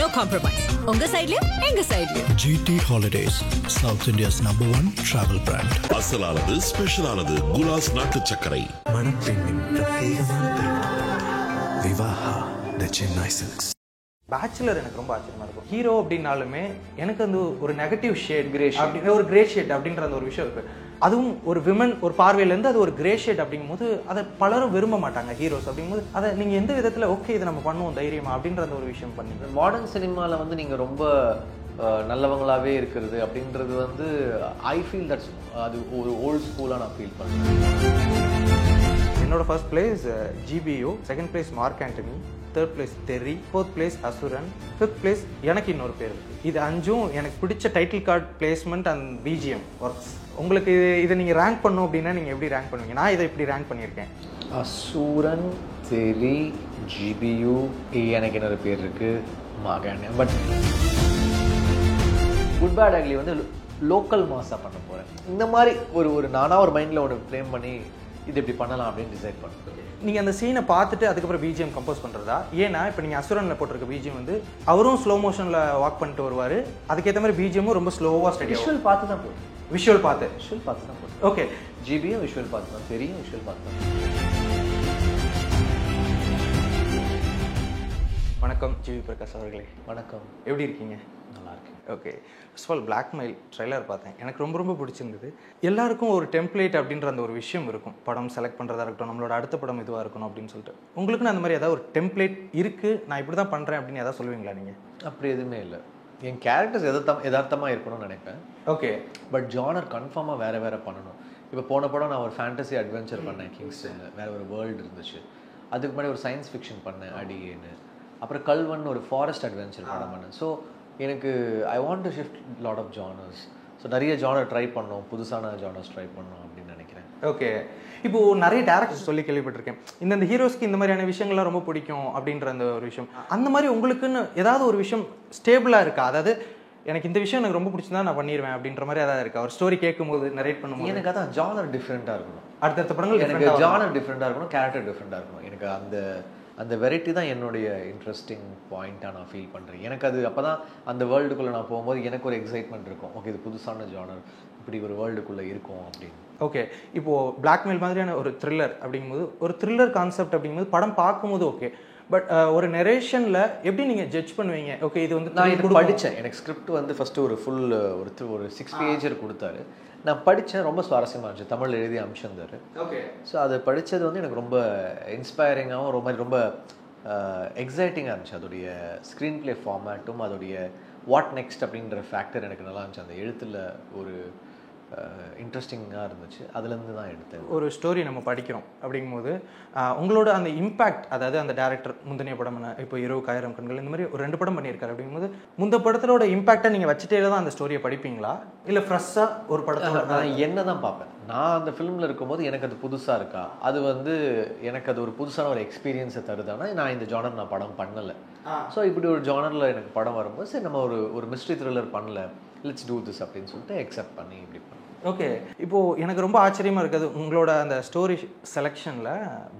No compromise. உங்க சைடுலயும் எங்க சைடுலயும். GT Holidays, South India's #1 travel brand. அசலானது ஸ்பெஷலானது குலாஸ் நாட்டு சர்க்கரை. மணப்பெண்ணின் பிரத்யேகமான திருமணம் விவாஹா தி சென்னை சில்க்ஸ். பேச்சுலர் எனக்கு ரொம்ப ஆச்சரியமா இருக்கும். ஹீரோ அப்படின்னாலுமே எனக்கு வந்து ஒரு நெகட்டிவ் ஷேட் கிரே ஷேட் ஒரு கிரே ஷேட் அப்படின்ற அந்த ஒரு விஷயம் இருக்கு. அதுவும் ஒரு விமன் ஒரு பார்வையிலேருந்து அது ஒரு கிரே ஷேட் அப்படிங்கும்போது அதை பலரும் விரும்ப மாட்டாங்க ஹீரோஸ் அப்படிங்கும்போது அதை நீங்கள் எந்த விதத்தில் ஓகே இதை நம்ம பண்ணுவோம் தைரியமா அப்படின்ற அந்த ஒரு விஷயம் பண்ணீங்க. மாடர்ன் சினிமாவில் வந்து நீங்கள் ரொம்ப நல்லவங்களாகவே இருக்கிறது அப்படின்றது வந்து ஐ ஃபீல் தட்ஸ் அது ஒரு ஓல்ட் ஸ்கூலாக நான் ஃபீல் பண்ணுறேன். என்னோட first place GBU, second place Mark Antony, third place தெரி, ஃபோர்த் பிளேஸ் அசுரன், ஃபிஃப்த் பிளேஸ் எனக்கு இன்னொரு பேர் இருக்குது. இது அஞ்சும் எனக்கு பிடிச்ச title card placement and BGM works. உங்களுக்கு இதை நீங்கள் ரேங்க் பண்ணணும் அப்படின்னா நீங்கள் எப்படி ரேங்க் பண்ணுவீங்க? நான் இதை இப்படி ரேங்க் பண்ணியிருக்கேன். அசுரன், தெரி, GBU, எனக்கு இன்னொரு பேர் இருக்குது Mark Antony. But good bad ugly வந்து லோக்கல் மாஸாக பண்ண போகிறேன். இந்த மாதிரி ஒரு நானாக ஒரு மைண்டில் ஒரு ஃப்ரேம் பண்ணி இது எப்படி பண்ணலாம் அப்படின்னு டிசைட் பண்ணுறது. நீங்கள் அந்த சீனை பார்த்துட்டு அதுக்கப்புறம் BGM கம்போஸ் பண்ணுறதா? ஏன்னா இப்போ நீங்கள் அசுரனில் போட்டிருக்க BGM வந்து அவரும் ஸ்லோ மோஷனில் வாக் பண்ணிட்டு வருவார். அதுக்கேற்ற மாதிரி BGMமும் ரொம்ப ஸ்லோவாக ஸ்டடி. விஷுவல் பார்த்து தான் போகுது. விஷுவல் பார்த்து தான் போகுது. ஓகே. GBயும் விஷுவல் பார்த்து தான், தெரியும் விஷுவல் பார்த்து தான். வணக்கம் GV பிரகாஷ் அவர்களே. வணக்கம். எப்படி இருக்கீங்க? நல்லா இருக்கேன். Okay. First of all Blackmail trailer பார்த்தேன். எனக்கு ரொம்ப ரொம்ப பிடிச்சிருந்தது. எல்லாருக்கும் ஒரு டெம்ப்ளேட் அப்படின்ற அந்த ஒரு விஷயம் இருக்கும். படம் செலக்ட் பண்ணுறதா இருக்கட்டும், நம்மளோட அடுத்த படம் இதுவாக இருக்கணும் அப்படின்னு சொல்லிட்டு. உங்களுக்குன்னு அந்த மாதிரி ஏதாவது ஒரு டெம்ப்ளேட் இருக்குது, நான் இப்படி தான் பண்ணுறேன் அப்படின்னு ஏதாவது சொல்லுவீங்களா நீங்கள்? அப்படி எதுவுமே இல்லை. என் கேரக்டர்ஸ் யதார்த்தமாக இருக்கணும்னு நினைப்பேன். ஓகே. பட் ஜானர் கன்ஃபார்மாக வேறு பண்ணணும். இப்போ போன படம் நான் ஒரு ஃபேண்டசி அட்வென்ச்சர் பண்ணேன் கிங்ஸ்டனில், வேறு ஒரு வேர்ல்டு இருந்துச்சு. அதுக்கு முன்னாடி ஒரு சயின்ஸ் ஃபிக்ஷன் பண்ணேன் அடியேன்னு. அப்புறம் கல்வன் ஒரு ஃபாரஸ்ட் அட்வென்ச்சர் படம் பண்ணேன். ஸோ எனக்கு I want to shift lot of genres. So நிறைய ஜானர் ட்ரை பண்ணோம், புதுசான ஜானர்ஸ் ட்ரை பண்ணோம் அப்படின்னு நினைக்கிறேன். ஓகே. இப்போது நிறைய டேரக்டர்ஸ் சொல்லி கேள்விப்பட்டிருக்கேன், இந்த ஹீரோஸ்க்கு இந்த மாதிரியான விஷயங்கள்லாம் ரொம்ப பிடிக்கும் அப்படின்ற அந்த ஒரு விஷயம். அந்த மாதிரி உங்களுக்குன்னு ஏதாவது ஒரு விஷயம் ஸ்டேபிளாக இருக்கா? அதாவது எனக்கு இந்த விஷயம் எனக்கு ரொம்ப பிடிச்சிருந்தா நான் பண்ணிடுவேன் அப்படின்ற மாதிரி ஏதாவது இருக்கா? ஒரு ஸ்டோரி கேட்கும்போது நரேட் பண்ணும்போது எனக்கு அதான் ஜானர் டிஃப்ரெண்ட்டாக இருக்கணும். அடுத்தடுத்த படங்கள் எனக்கு ஜானர் டிஃப்ரெண்ட்டாக இருக்கணும், கேரக்டர் டிஃப்ரெண்ட்டாக இருக்கணும். எனக்கு அந்த வெரைட்டி தான் என்னுடைய இன்ட்ரெஸ்டிங் பாயிண்ட்டாக நான் ஃபீல் பண்ணுறேன். எனக்கு அது அப்போ தான் அந்த வேர்ல்டுக்குள்ளே நான் போகும்போது எனக்கு ஒரு எக்ஸைட்மெண்ட் இருக்கும். ஓகே, இது புதுசான ஜானர், இப்படி ஒரு வேர்ல்டுக்குள்ளே இருக்கும் அப்படின்னு. ஓகே. இப்போது பிளாக்மெயில் மாதிரியான ஒரு த்ரில்லர் அப்படிங்கும்போது, ஒரு த்ரில்லர் கான்செப்ட் அப்படிங்கும்போது படம் பார்க்கும்போது ஓகே. பட் ஒரு நெரேஷனில் எப்படி நீங்கள் ஜட்ஜ் பண்ணுவீங்க? ஓகே, இது வந்து நான் இது படித்தேன். எனக்கு ஸ்கிரிப்ட் வந்து ஃபஸ்ட்டு ஒரு ஃபுல் ஒரு 6 பேஜர் கொடுத்தாரு. நான் படித்தேன், ரொம்ப சுவாரஸ்யமாக இருந்துச்சு. தமிழ் எழுதி அம்சந்தார். ஓகே. ஸோ அதை படித்தது வந்து எனக்கு ரொம்ப இன்ஸ்பைரிங்காகவும் ரொம்ப எக்ஸைட்டிங்காக இருந்துச்சு. அதோடைய ஸ்க்ரீன் ப்ளே ஃபார்மேட்டும் அதோடைய வாட் நெக்ஸ்ட் அப்படின்ற ஃபேக்டர் எனக்கு நல்லா இருந்துச்சு. அந்த எழுத்தில் ஒரு இன்ட்ரெஸ்டிங்காக இருந்துச்சு. அதுலேருந்து தான் எடுத்தேன். ஒரு ஸ்டோரி நம்ம படிக்கிறோம் அப்படிங்கும்போது உங்களோட அந்த இம்பேக்ட், அதாவது அந்த டேரக்டர் முந்தனைய படம் இப்போ 20,000 கண்கள் இந்த மாதிரி ஒரு 2 படம் பண்ணியிருக்காரு அப்படிங்கும்போது முந்த படத்தோட இம்பேக்டை நீங்கள் வச்சுட்டே தான் அந்த ஸ்டோரியை படிப்பீங்களா, இல்லை ஃப்ரெஷ்ஷாக ஒரு படத்தில்? நான் என்ன தான் பார்ப்பேன். நான் அந்த ஃபிலிமில் இருக்கும்போது எனக்கு அது புதுசாக இருக்கா, அது வந்து எனக்கு அது ஒரு புதுசான ஒரு எக்ஸ்பீரியன்ஸை தருதானா, நான் இந்த ஜானர் நான் படம் பண்ணலை. ஸோ இப்படி ஒரு ஜானரில் எனக்கு படம் வரும்போது சரி நம்ம ஒரு மிஸ்ட்ரி த்ரில்லர் பண்ணல, லெட்ஸ் டூ திஸ் அப்படின்னு சொல்லிட்டு அக்செப்ட் பண்ணி இப்படி பண்ணேன். ஓகே. இப்போது எனக்கு ரொம்ப ஆச்சரியமாக இருக்குது உங்களோட அந்த ஸ்டோரி செலெக்ஷனில்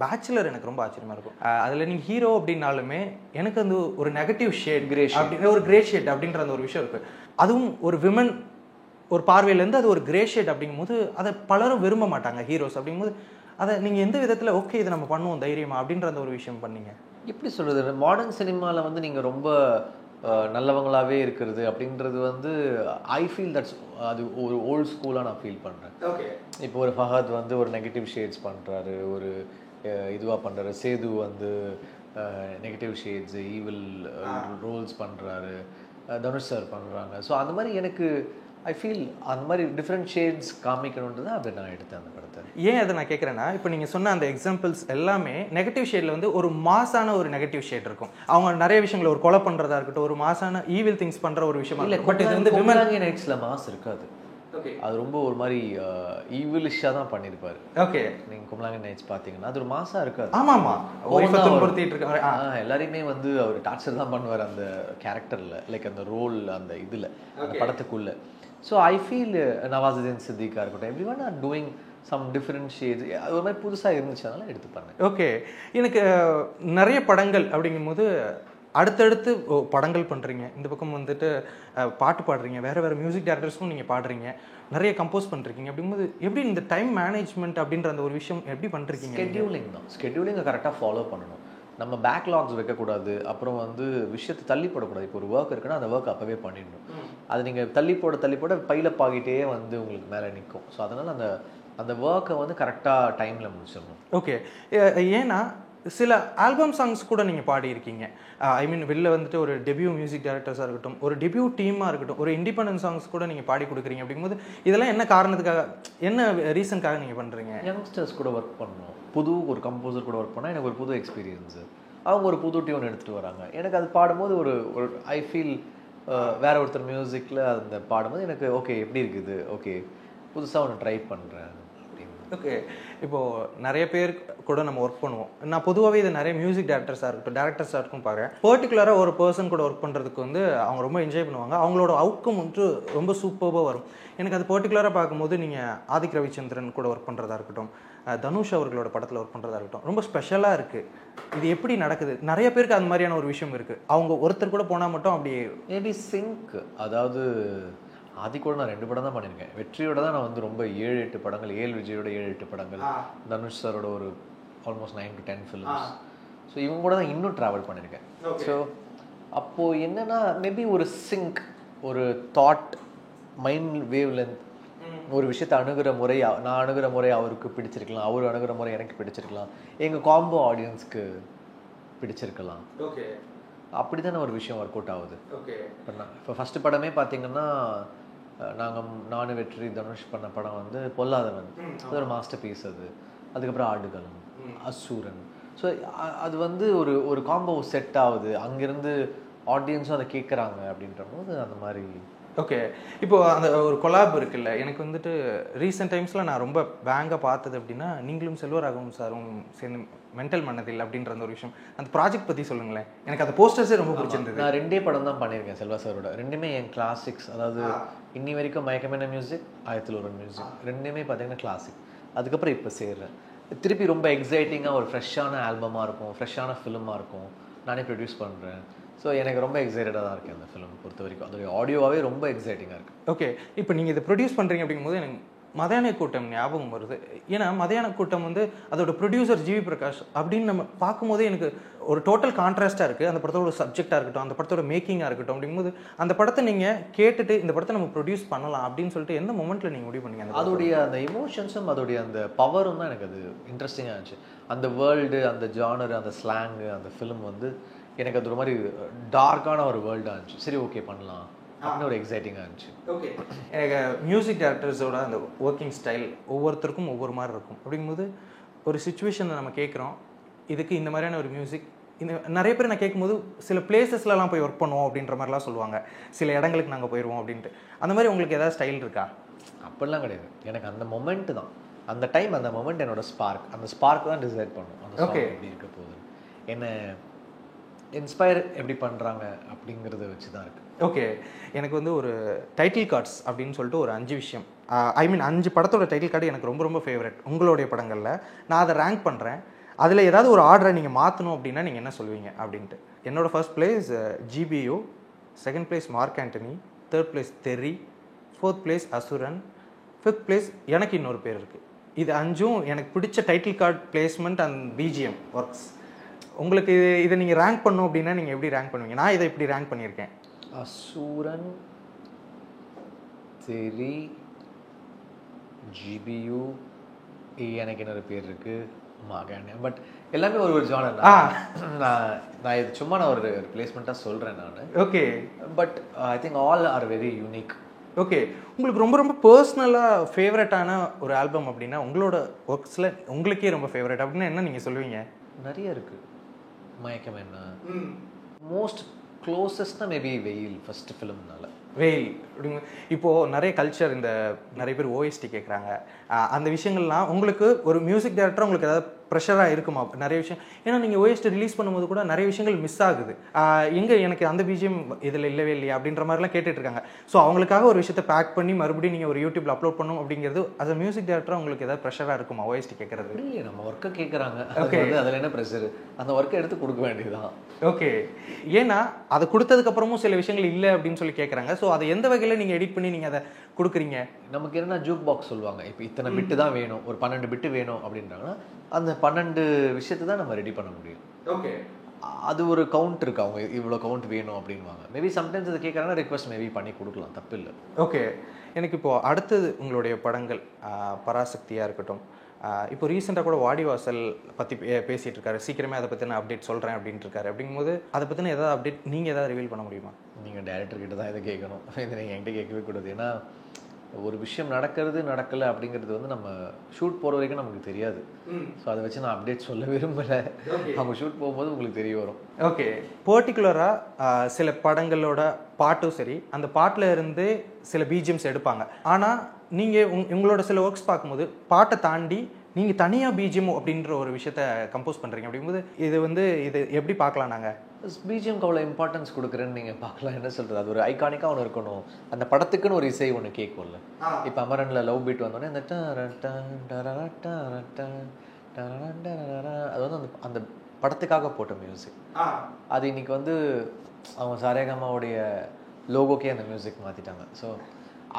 பேச்சுலர் எனக்கு ரொம்ப ஆச்சரியமாக இருக்கும். அதில் நீங்கள் ஹீரோ அப்படின்னாலுமே எனக்கு வந்து ஒரு நெகட்டிவ் ஷேட் கிரே அப்படி ஒரு கிரே ஷேட் அப்படின்ற அந்த ஒரு விஷயம் இருக்குது. அதுவும் ஒரு விமன் ஒரு பார்வையிலேருந்து அது ஒரு கிரே ஷேட் அப்படிங்கும்போது அதை பலரும் விரும்ப மாட்டாங்க ஹீரோஸ் அப்படிங்கும்போது அதை நீங்கள் எந்த விதத்தில் ஓகே இதை நம்ம பண்ணுவோம் தைரியமா அப்படின்ற அந்த ஒரு விஷயம் பண்ணீங்க? எப்படி சொல்கிறது, மாடர்ன் சினிமாவில் வந்து நீங்கள் ரொம்ப நல்லவங்களாகவே இருக்கிறது அப்படின்றது வந்து ஐ ஃபீல் தட்ஸ் அது ஒரு ஓல்ட் ஸ்கூலாக நான் ஃபீல் பண்ணுறேன். ஓகே. இப்போ ஒரு ஃபஹத் வந்து ஒரு நெகட்டிவ் ஷேட்ஸ் பண்ணுறாரு, ஒரு இதுவாக பண்ணுறாரு. சேது வந்து நெகட்டிவ் ஷேட்ஸ் ஈவில் ரோல்ஸ் பண்ணுறாரு, தனுஷ் சார் பண்ணுறாங்க. ஸோ அந்த மாதிரி எனக்கு ஐ ஃபீல் அந்த மாதிரி டிஃப்ரெண்ட் ஷேட்ஸ் காமிக்கணுன்றது அப்படி நான் எடுத்தேன் அந்த படத்தை. ஏன் அதை நான் கேட்குறேன்னா, இப்போ நீங்கள் சொன்ன அந்த எக்ஸாம்பிள்ஸ் எல்லாமே நெகட்டிவ் ஷேடில் வந்து ஒரு மாசான ஒரு நெகட்டிவ் ஷேட் இருக்கும். அவங்க நிறைய விஷயங்களை ஒரு கொலை பண்ணுறதா இருக்கட்டும், ஒரு மாசான ஈவில் திங்ஸ் பண்ணுற ஒரு விஷயமா இல்லை. பட் இது வந்து கும்பலாங்கி நைட்ஸில் மாஸ் இருக்காது. ஓகே. அது ரொம்ப ஒரு மாதிரி ஈவிலிஷாக தான் பண்ணியிருப்பாரு. ஓகே. நீங்கள் கும்பலாங்கி நைட்ஸ் பார்த்தீங்கன்னா அது ஒரு மாசாக இருக்காது. ஆமாம் எல்லாரையுமே வந்து அவர் டார்ச்சர் தான் பண்ணுவார் அந்த கேரக்டரில், லைக் அந்த ரோல் அந்த இதில் அந்த படத்துக்குள்ள. ஸோ ஐ ஃபீல் நவாசுதீன் சித்திகா இருக்கட்டும், everyone are doing some different shades. அது ஒரு மாதிரி புதுசாக இருந்துச்சு, அதனால எடுத்து பண்ணேன். ஓகே. எனக்கு நிறைய படங்கள் அப்படிங்கும்போது அடுத்தடுத்து படங்கள் பண்ணுறீங்க, இந்த பக்கம் வந்துட்டு பாட்டு பாடுறீங்க, வேறு மியூசிக் டைரக்டர்ஸும் நீங்கள் பாடுறீங்க, நிறைய கம்போஸ் பண்ணுறீங்க. அப்படிங்கும்போது எப்படி இந்த டைம் மேனேஜ்மெண்ட் அப்படின்ற அந்த ஒரு விஷயம் எப்படி பண்ணுறீங்க? ஸ்கெட்யூலிங் தான். ஸ்கெட்யூலிங்கை கரெக்டாக ஃபாலோ பண்ணணும். நம்ம பேக்லாக்ஸ் வைக்கக்கூடாது. அப்புறம் வந்து விஷயத்தை தள்ளி போடக்கூடாது. இப்போ ஒரு ஒர்க் இருக்குன்னா அந்த ஒர்க் அப்போவே பண்ணிடணும். அது நீங்கள் தள்ளி போட பைலப் ஆகிட்டே வந்து உங்களுக்கு மேலே நிற்கும். ஸோ அதனால் அந்த ஒர்க்கை வந்து கரெக்டாக டைமில் முடிச்சிடணும். ஓகே. ஏன்னா சில ஆல்பம் சாங்ஸ் கூட நீங்கள் பாடியிருக்கீங்க. ஐ மீன் வெளில வந்துட்டு ஒரு டெபியூ மியூசிக் டைரக்டர்ஸாக இருக்கட்டும், ஒரு டெபியூ டீமாக இருக்கட்டும், ஒரு இண்டிபெண்டன்ட் சாங்ஸ் கூட நீங்கள் பாடி கொடுக்குறீங்க. அப்படிங்கும்போது இதெல்லாம் என்ன காரணத்துக்காக, என்ன ரீசனுக்காக நீங்கள் பண்ணுறீங்க? யங்ஸ்டர்ஸ் கூட ஒர்க் பண்ணணும். ஒரு கம்போசர் கூட ஒர்க் பண்ணால் எனக்கு ஒரு புது எக்ஸ்பீரியன்ஸு. அவங்க ஒரு புது டியூன் எடுத்துகிட்டு வராங்க. எனக்கு அது பாடும்போது ஒரு ஐ ஃபீல் வேற ஒருத்தர் மியூசிக்கில் அந்த பாடும்போது எனக்கு ஓகே எப்படி இருக்குது, ஓகே புதுசாக ஒன்று ட்ரை பண்ணுறேன் அப்படின்னு. ஓகே. இப்போது நிறைய பேர் கூட நம்ம ஒர்க் பண்ணுவோம். நான் பொதுவாகவே இது நிறைய மியூசிக் டேரக்டர்ஸாக இருக்கட்டும், டேரக்டர்ஸாக இருக்கும் பார்க்குறேன். பர்டிகுலராக ஒரு பர்சன் கூட ஒர்க் பண்ணுறதுக்கு வந்து அவங்க ரொம்ப என்ஜாய் பண்ணுவாங்க. அவங்களோட அவுட்கம் வந்து ரொம்ப சூப்பராக வரும். எனக்கு அது பர்டிகுலராக பார்க்கும்போது நீங்கள் ஆதிக் ரவிச்சந்திரன் கூட ஒர்க் பண்ணுறதா இருக்கட்டும், தனுஷ் அவர்களோட படத்தில் ஒர்க் பண்ணுறதா இருக்கட்டும், ரொம்ப ஸ்பெஷலாக இருக்குது. இது எப்படி நடக்குது? நிறைய பேருக்கு அந்த மாதிரியான ஒரு விஷயம் இருக்குது. அவங்க ஒருத்தர் கூட போனால் மட்டும் அப்படி மேபி சிங்க். அதாவது ஆதிக்கூட நான் 2 படம் தான் பண்ணியிருக்கேன். வெற்றியோட தான் நான் வந்து ரொம்ப 7-8 படங்கள், விஜயோட 7-8 படங்கள், தனுஷ் சாரோட ஒரு ஆல்மோஸ்ட் 9 to 10 ஃபிலிம்ஸ். ஸோ இவங்க கூட தான் இன்னும் ட்ராவல் பண்ணியிருக்கேன். ஸோ அப்போது என்னென்னா மேபி ஒரு சிங்க், ஒரு தாட், மைண்ட் வேவ் லென்த், ஒரு விஷயத்தை அணுகிற முறை, நான் அணுகிற முறை அவருக்கு பிடிச்சிருக்கலாம், அவர் அணுகிற முறை எனக்கு பிடிச்சிருக்கலாம், எங்கள் காம்போ ஆடியன்ஸ்க்கு பிடிச்சிருக்கலாம். ஓகே. அப்படி தானே ஒரு விஷயம் ஒர்க் அவுட் ஆகுது. ஓகே. இப்போ ஃபஸ்ட்டு படமே பார்த்தீங்கன்னா நானும் வெற்றி தனுஷ் பண்ண படம் வந்து பொல்லாதவன். அது ஒரு மாஸ்டர் பீஸ். அதுக்கப்புறம் ஆடுகளம், அசூரன். ஸோ அது வந்து ஒரு காம்போ செட் ஆகுது. அங்கேருந்து ஆடியன்ஸும் அதை கேட்குறாங்க அப்படின்ற போது அந்த மாதிரி. ஓகே. இப்போது அந்த ஒரு கொலாப் இருக்குல்ல, எனக்கு வந்துட்டு ரீசெண்ட் டைம்ஸில் நான் ரொம்ப பேங்காக பார்த்தது அப்படின்னா, நீங்களும் செல்வராகவும் சாரும் சேர்ந்து மென்டல் மனதில் அப்படின்ற அந்த ஒரு விஷயம், அந்த ப்ராஜெக்ட் பற்றி சொல்லுங்களேன். எனக்கு அந்த போஸ்டர்ஸே ரொம்ப பிடிச்சிருந்தது. நான் 2 படம் தான் பண்ணியிருக்கேன் செல்வா சாரோட. 2மே என் கிளாசிக்ஸ். அதாவது இன்னி வரைக்கும் மயக்கமான மியூசிக், 1001 மியூசிக், 2மே பார்த்தீங்கன்னா கிளாசிக். அதுக்கப்புறம் இப்போ சேர்றேன். திருப்பி ரொம்ப எக்ஸைட்டிங்காக ஒரு ஃப்ரெஷ்ஷான ஆல்பமாக இருக்கும், ஃப்ரெஷ்ஷான ஃபிலிமாக இருக்கும். நானே ப்ரொடியூஸ் பண்ணுறேன். ஸோ எனக்கு ரொம்ப எக்ஸைட்டடாக தான் இருக்கேன் அந்த ஃபிலிம் பொறுத்த வரைக்கும். அதோடைய ஆடியோவாகவே ரொம்ப எக்ஸைட்டிங்காக இருக்குது. ஓகே. இப்போ நீங்கள் இதை ப்ரொடியூஸ் பண்ணுறீங்க அப்படிங்கும்போது எனக்கு மதியான கூட்டம் ஞாபகம் வருது. ஏன்னா மதியான கூட்டம் வந்து அதோட ப்ரொடியூசர் ஜிவி பிரகாஷ் அப்படின்னு நம்ம பார்க்கும்போதே எனக்கு ஒரு டோட்டல் கான்ட்ராஸ்ட்டாக இருக்குது. அந்த படத்தோட சப்ஜெக்டாக இருக்கட்டும், அந்த படத்தோட மேக்கிங்காக இருக்கட்டும். அப்படிங்கும்போது அந்த படத்தை நீங்கள் கேட்டுட்டு இந்த படத்தை நம்ம ப்ரொடியூஸ் பண்ணலாம் அப்படின்னு சொல்லிட்டு எந்த மொமெண்ட்டில் நீங்கள் முடிவு பண்ணீங்க? அதோடைய அந்த இமோஷன்ஸும் அதோடைய அந்த பவரும் தான் எனக்கு அது இன்ட்ரெஸ்டிங்காக இருந்துச்சு. அந்த வேர்ல்டு, அந்த ஜானர், அந்த ஸ்லாங்கு, அந்த ஃபிலிம் வந்து எனக்கு அது ஒரு மாதிரி டார்க்கான ஒரு வேர்ல்டாக இருந்துச்சு. சரி ஓகே பண்ணலாம் அப்படின்னு ஒரு எக்ஸைட்டிங்காக இருந்துச்சு. ஓகே. எனக்கு மியூசிக் டைரக்டர்ஸோட அந்த ஒர்க்கிங் ஸ்டைல் ஒவ்வொருத்தருக்கும் ஒவ்வொரு மாதிரி இருக்கும். அப்படிங்கும்போது ஒரு சுச்சுவேஷனை நம்ம கேட்குறோம், இதுக்கு இந்த மாதிரியான ஒரு மியூசிக், இந்த நிறைய பேர் நான் கேட்கும்போது சில பிளேசஸ்லலாம் போய் ஒர்க் பண்ணுவோம் அப்படின்ற மாதிரிலாம் சொல்லுவாங்க. சில இடங்களுக்கு நாங்கள் போயிடுவோம் அப்படின்ட்டு. அந்த மாதிரி உங்களுக்கு ஏதாவது ஸ்டைல் இருக்கா? அப்படிலாம் கிடையாது. எனக்கு அந்த மொமெண்ட்டு தான், அந்த டைம், அந்த மொமெண்ட் என்னோட ஸ்பார்க். அந்த ஸ்பார்க் தான் டிசைட் பண்ணும் அந்த சாங் எப்படி இருக்க போகுது, என்ன இன்ஸ்பயர் எப்படி பண்ணுறாங்க அப்படிங்கிறத வச்சு தான் இருக்குது. ஓகே. எனக்கு வந்து ஒரு டைட்டில் கார்ட்ஸ் அப்படின்னு சொல்லிட்டு ஒரு 5 விஷயம், ஐ மீன் 5 படத்தோட டைட்டில் கார்டு எனக்கு ரொம்ப ரொம்ப ஃபேவரட் உங்களுடைய படங்களில். நான் அதை ரேங்க் பண்ணுறேன். அதில் ஏதாவது ஒரு ஆர்டரை நீங்கள் மாற்றணும் அப்படின்னா நீங்கள் என்ன சொல்வீங்க அப்படின்ட்டு. என்னோடய first place GPU, second place Mark Antony, third place தெரி, ஃபோர்த் பிளேஸ் அசுரன், ஃபிஃப்த் பிளேஸ் எனக்கு இன்னொரு பேர் இருக்குது. இது 5ம் எனக்கு பிடிச்ச title card placement and BGM works. உங்களுக்கு இதை நீங்கள் ரேங்க் பண்ணணும் அப்படின்னா நீங்கள் எப்படி ரேங்க் பண்ணுவீங்க? நான் இதை இப்படி ரேங்க் பண்ணியிருக்கேன். அசூரன், தெரி, ஜிபியு, எனக்கு இன்னொரு பேர் இருக்குது மாகாணி. பட் எல்லாமே ஒரு ஜானர். நான் இது சும்மா நான் ஒரு பிளேஸ்மெண்ட்டாக சொல்கிறேன் நான். Okay. But I think all are very unique. Okay. உங்களுக்கு ரொம்ப ரொம்ப பர்சனலாக ஃபேவரட்டான ஒரு ஆல்பம் அப்படின்னா உங்களோட ஒர்க்ஸில் உங்களுக்கே ரொம்ப ஃபேவரட் அப்படின்னா என்ன நீங்கள் சொல்லுவீங்க? நிறைய இருக்குது. மயக்கம் என்ன, மோஸ்ட் க்ளோசஸ்ட்னா மேபி வெயில் ஃபஸ்ட்டு ஃபிலிம்னால. வெயில் அப்படிங்க. இப்போது நிறைய கல்ச்சர், இந்த நிறைய பேர் ஓஎஸ்டி கேட்குறாங்க, அந்த விஷயங்கள்லாம் உங்களுக்கு ஒரு மியூசிக் டைரக்டராக உங்களுக்கு ஏதாவது ப்ரெஷராக இருக்குமா நிறைய விஷயம்? ஏன்னா நீங்கள் OST ரிலீஸ் பண்ணும்போது கூட நிறைய விஷயங்கள் மிஸ் ஆகுது. எங்கே எனக்கு அந்த பிஜிஎம் இதில் இல்லவே இல்லையா அப்படின்ற மாதிரிலாம் கேட்டுட்ருக்காங்க. ஸோ அவங்களுக்காக ஒரு விஷயத்தை பேக் பண்ணி மறுபடியும் நீங்கள் ஒரு யூடியூப்ல அப்லோட் பண்ணணும் அப்படிங்கிறது as a மியூசிக் டைரக்டராக உங்களுக்கு ஏதாவது ப்ரெஷராக இருக்குமா OST கேட்குறது? இல்லையே, நம்ம ஒர்க்கை கேட்குறாங்க. ஓகே, அதில் என்ன ப்ரெஷர்? அந்த ஒர்க்கை எடுத்து கொடுக்க வேண்டியதுதான். ஓகே, ஏன்னா அதை கொடுத்ததுக்கப்புறமும் சில விஷயங்கள் இல்லை அப்படின்னு சொல்லி கேட்குறாங்க. ஸோ அதை எந்த வகையில் நீங்கள் எடிட் பண்ணி நீங்கள் அதை கொடுக்குறீங்க? நமக்கு என்ன ஜூக் பாக்ஸ் சொல்லுவாங்க, இப்போ இத்தனை பிட்டு தான் வேணும், ஒரு 12 பிட்டு வேணும் அப்படின்றாங்கன்னா அந்த 12 விஷயத்தை தான் நம்ம ரெடி பண்ண முடியும். ஓகே, அது ஒரு கவுண்ட் இருக்கு, அவங்க இவ்வளோ கவுண்ட் வேணும் அப்படின்வாங்க. மேபி சம்டைம்ஸ் அதை கேட்குறாங்கன்னா ரிக்வஸ்ட் மேபி பண்ணி கொடுக்கலாம், தப்பு இல்லை. ஓகே, எனக்கு இப்போது அடுத்தது உங்களுடைய படங்கள் பராசக்தியாக இருக்கட்டும், இப்போ ரீசெண்டாக கூட வாடிவாசல் பற்றி பேசிகிட்டு இருக்காரு, சீக்கிரமே அதை பற்றி நான் அப்டேட் சொல்கிறேன் அப்படின்ட்டு இருக்காரு. அப்படிங்கும்போது அதை பற்றின ஏதாவது அப்டேட் நீங்கள் ஏதாவது ரிவீல் பண்ண முடியுமா? நீங்கள் டைரக்டர்கிட்ட தான் இதை கேட்கணும், இதை நீங்கள் என்கிட்ட கேட்கவே கூடாது. ஏன்னா ஒரு விஷயம் நடக்கலை அப்படிங்கிறது வந்து நம்ம ஷூட் போகிற வரைக்கும் நமக்கு தெரியாது. ஸோ அதை வச்சு நான் அப்டேட் சொல்ல விரும்பலை. அவங்க ஷூட் போகும்போது உங்களுக்கு தெரிய வரும். ஓகே, பர்டிகுலராக சில படங்களோட பாட்டும் சரி, அந்த பாட்டில் இருந்து சில பிஜிஎம்ஸ் எடுப்பாங்க. ஆனால் நீங்கள் உங்களோட சில ஒர்க்ஸ் பார்க்கும்போது பாட்டை தாண்டி நீங்கள் தனியாக பிஜிஎம் அப்படின்ற ஒரு விஷயத்த கம்போஸ் பண்ணுறீங்க. அப்படிங்கும்போது இது எப்படி பார்க்கலாம்? நாங்கள் பிஜிஎம்க்கு அவ்வளோ இம்பார்ட்டன்ஸ் கொடுக்குறேன்னு நீங்கள் பார்க்கலாம். என்ன சொல்கிறது, அது ஒரு ஐகானிக்காக ஒன்று இருக்கணும். அந்த படத்துக்குன்னு ஒரு இசை ஒன்று கேட்கும்ல. இப்போ அமரனில் லவ் பீட் வந்தோடனே இந்த அது வந்து அந்த படத்துக்காக போட்ட மியூசிக். அது இன்னைக்கு வந்து அவங்க சாரேகாமாவுடைய லோகோக்கே அந்த மியூசிக் மாற்றிட்டாங்க. ஸோ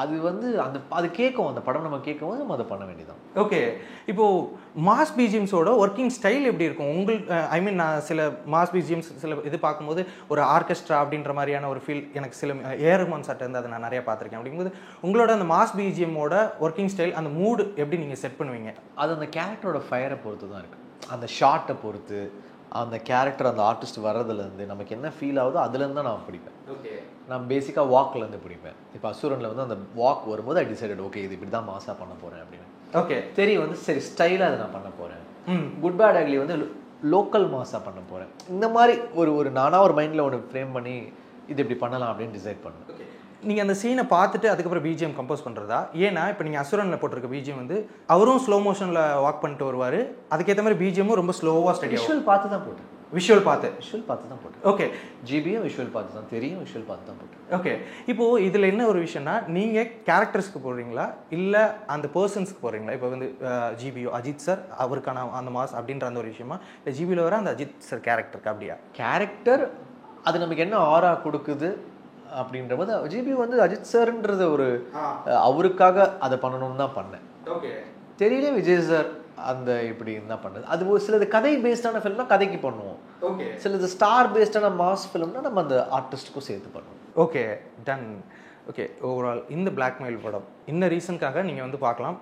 அது வந்து அது கேட்கும், அந்த படம் நம்ம கேட்கும்போது நம்ம அதை பண்ண வேண்டியதான். ஓகே, இப்போது மாஸ் பிஜிஎம்ஸோட ஒர்க்கிங் ஸ்டைல் எப்படி இருக்கும் உங்களுக்கு? ஐ மீன், நான் சில மாஸ் பிஜிஎம்ஸ் சில இது பார்க்கும்போது ஒரு ஆர்கெஸ்ட்ரா அப்படின்ற மாதிரியான ஒரு ஃபீல் எனக்கு சில ஏர்மன் சட்டை இருந்து அதை நான் நிறையா பார்த்துருக்கேன். அப்படிங்கும்போது உங்களோட அந்த மாஸ் பிஜிஎம்மோட ஒர்க்கிங் ஸ்டைல், அந்த மூடு எப்படி நீங்கள் செட் பண்ணுவீங்க? அது அந்த கேரக்டரோட ஃபயரை பொறுத்து தான் இருக்குது, அந்த ஷார்ட்டை பொறுத்து, அந்த கேரக்டர் அந்த ஆர்டிஸ்ட் வர்றதுலேருந்து நமக்கு என்ன ஃபீல் ஆகுதோ அதுலேருந்து தான் நான் பிடிப்பேன். ஓகே, நான் பேசிக்காக வாக்லேருந்து பிடிப்பேன். இப்போ அசுரனில் வந்து அந்த வாக் வரும்போது ஐ டிசைடட் ஓகே இது இப்படி தான் மாஸாக பண்ண போகிறேன் அப்படின்னு. ஓகே, தெரியும் வந்து சரி ஸ்டைலாக அதை நான் பண்ண போகிறேன். குட் பேட் அக்லி வந்து லோக்கல் மாஸாக பண்ண போகிறேன். இந்த மாதிரி ஒரு நானாக ஒரு மைண்டில் ஒன்று ஃப்ரேம் பண்ணி இது இப்படி பண்ணலாம் அப்படின்னு டிசைட் பண்ணேன். ஓகே, நீங்கள் அந்த சீனை பார்த்துட்டு அதுக்கப்புறம் பிஜிஎம் கம்போஸ் பண்ணுறதா? ஏன்னா இப்போ நீங்கள் அசுரனில் போட்டிருக்க பிஜிஎம் வந்து அவரும் ஸ்லோ மோஷனில் வாக் பண்ணிட்டு வருவார், அதுக்கேற்ற மாதிரி பிஜிஎம்மும் ரொம்ப ஸ்லோவாக ஸ்டடி. விஷுவல் பார்த்து தான் போட்டேன். விஷுவல் பார்த்து தான் போட்டேன். ஓகே, ஜிபியும் விஷுவல் பார்த்து தான் தெரியும், விஷுவல் பார்த்து தான் போட்டேன். ஓகே, இப்போது இதில் என்ன ஒரு விஷயம்னா, நீங்கள் கேரக்டர்ஸ்க்கு போடுறீங்களா இல்லை அந்த பர்சன்ஸ்க்கு போடுறீங்களா? இப்போ வந்து ஜிபியோ அஜித் சார் அவருக்கான அந்த மாஸ் அப்படின்ற அந்த ஒரு விஷயமா, இல்லை ஜிபியில் வர அந்த அஜித் சார் கேரக்டருக்கு அப்படியா? கேரக்டர் அது நமக்கு என்ன ஆரா கொடுக்குது அப்படின்ற போது ஜிபி வந்து அஜித் சார்ன்றது ஒரு அவருக்காக அதை பண்ணணும்னு தான் பண்ணேன். ஓகே, தெரியல விஜய் சார் அந்த இப்படி என்ன பண்ணது. அது ஒரு சிலது கதை பேஸ்டான ஃபிலிம்னா கதைக்கு பண்ணுவோம். ஓகே, சிலது ஸ்டார் பேஸ்டான மாஸ் ஃபிலிம்னா நம்ம அந்த ஆர்டிஸ்ட்டுக்கும் சேர்த்து பண்ணுவோம். Okay, done. ஓகே, ஓவரால் இந்த பிளாக்மெயில் படம் இன்னும் ரீசனுக்காக நீங்கள் வந்து பார்க்கலாம்.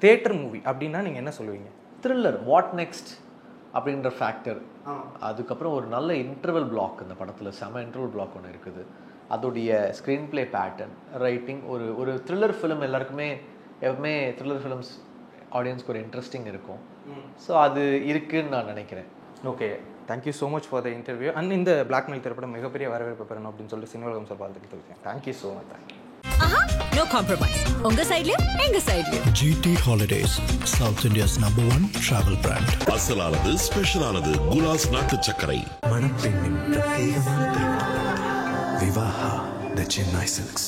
தியேட்டர் மூவி அப்படின்னா நீங்கள் என்ன சொல்லுவீங்க? த்ரில்லர், வாட் நெக்ஸ்ட் அப்படின்ற ஃபேக்டர். அதுக்கப்புறம் ஒரு நல்ல இன்டர்வல் பிளாக் இந்த படத்தில், செம இன்டர்வல் பிளாக் ஒன்று இருக்குது. அதோடைய ஸ்க்ரீன் பிளே பேட்டர்ன், ரைட்டிங், ஒரு த்ரில்லர் ஃபிலிம் எல்லாருக்குமே எப்பவுமே த்ரில்லர் ஃபிலிம்ஸ் ஆடியன்ஸ்க்கு ஒரு இன்ட்ரெஸ்டிங் இருக்கும். ஸோ அது இருக்குன்னு நான் நினைக்கிறேன். Okay, thank you so much for the interview. And இந்த பிளாக்மெயில் திரைப்படம் மிகப்பெரிய வரவேற்பு பெறணும் அப்படின்னு சொல்லிட்டு சினிவலகம் சார் பார்த்துக்கிட்டு thank you so much. Thank you. No compromise. உங்க சைட்லயும் எங்க சைட்லயும். GT Holidays, South India's #1 travel brand. அசலானது ஸ்பெஷலானது குலாஸ் நாட்டு சர்க்கரை. மணப்பெண்ணின் பிரத்யேகமான திருமணம் விவாஹா தி சென்னை சில்க்ஸ்.